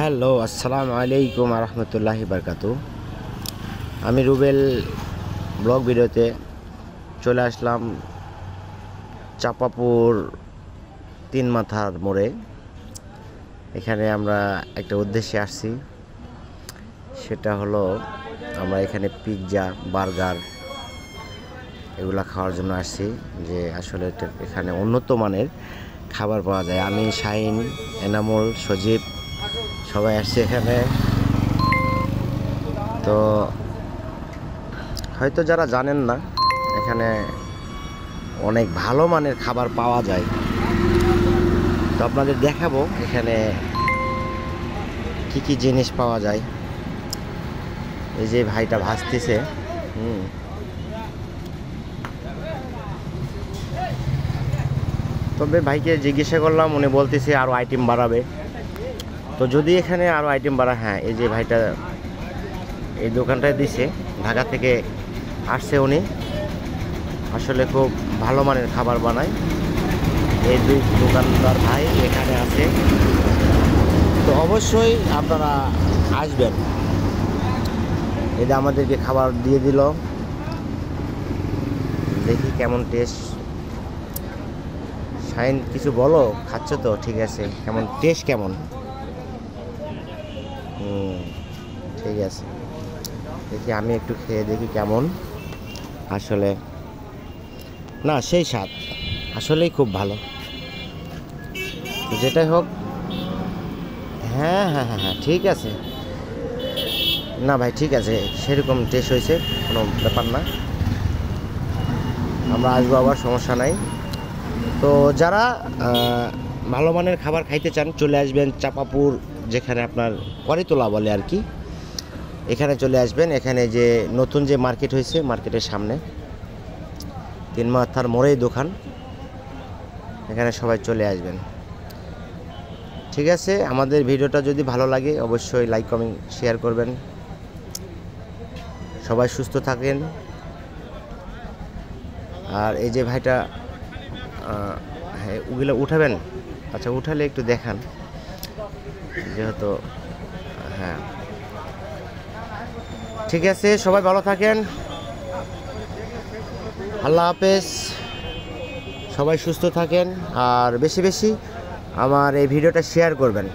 Hello, আসসালামু আলাইকুম রহমতুল্লাহি বারকাতু। আমি রুবেল ব্লগ ভিডিওতে চলে আসলাম চাপাপুর তিন মাথার মোড়ে। এখানে আমরা একটা উদ্দেশ্যে আসছি, সেটা হলো আমরা এখানে পিৎজা, বার্গার এগুলা খাওয়ার জন্য আসছি। যে আসলে এখানে উন্নত মানের খাবার পাওয়া যায়। আমি, শাহিন, এনামুল, সজীব সবাই আসছে এখানে। তো হয়তো যারা জানেন না, এখানে অনেক ভালো মানের খাবার পাওয়া যায়। তো আপনাদের দেখাবো এখানে কি কি জিনিস পাওয়া যায়। এই যে ভাইটা ভাজতেছে, তবে ভাইকে জিজ্ঞাসা করলাম, উনি বলতেছে আরও আইটেম বাড়াবে। তো যদি এখানে আরও আইটেম বাড়া, হ্যাঁ, এই যে ভাইটা এই দোকানটায় দিছে, ঢাকা থেকে আসছে উনি। আসলে খুব ভালো মানের খাবার বানায়। এই দুই দোকানদার ভাই এখানে আছে, তো অবশ্যই আপনারা আসবেন। এটা আমাদেরকে খাবার দিয়ে দিল, দেখি কেমন টেস্ট। শাইন কিছু বলো, খাচ্ছ তো? ঠিক আছে, কেমন টেস্ট কেমন? ঠিক আছে, দেখি আমি একটু খেয়ে দেখি কেমন। আসলে না, সেই স্বাদ, আসলেই খুব ভালো। যেটাই হোক, হ্যাঁ হ্যাঁ হ্যাঁ হ্যাঁ ঠিক আছে। না ভাই, ঠিক আছে, সেরকম টেস্ট হয়েছে, কোনো ব্যাপার না। আমরা আসবো আবার, সমস্যা নাই। তো যারা ভালো মানের খাবার খাইতে চান, চলে আসবেন চাপাপুর, যেখানে আপনার করিতলা বলে আর কি। এখানে চলে আসবেন। এখানে যে নতুন যে মার্কেট হয়েছে, মার্কেটের সামনে তিন মাথার মোড়েই দোকান। এখানে সবাই চলে আসবেন। ঠিক আছে, আমাদের ভিডিওটা যদি ভালো লাগে অবশ্যই লাইক, কমেন্ট, শেয়ার করবেন। সবাই সুস্থ থাকেন। আর এই যে ভাইটা, হ্যাঁ, ওগুলো উঠাবেন? আচ্ছা, উঠালে একটু দেখান, যেহেতু, হ্যাঁ ঠিক আছে। সবাই ভালো থাকেন, আল্লাহ হাফেজ। সবাই সুস্থ থাকেন, আর বেশি বেশি আমার এই ভিডিওটা শেয়ার করবেন।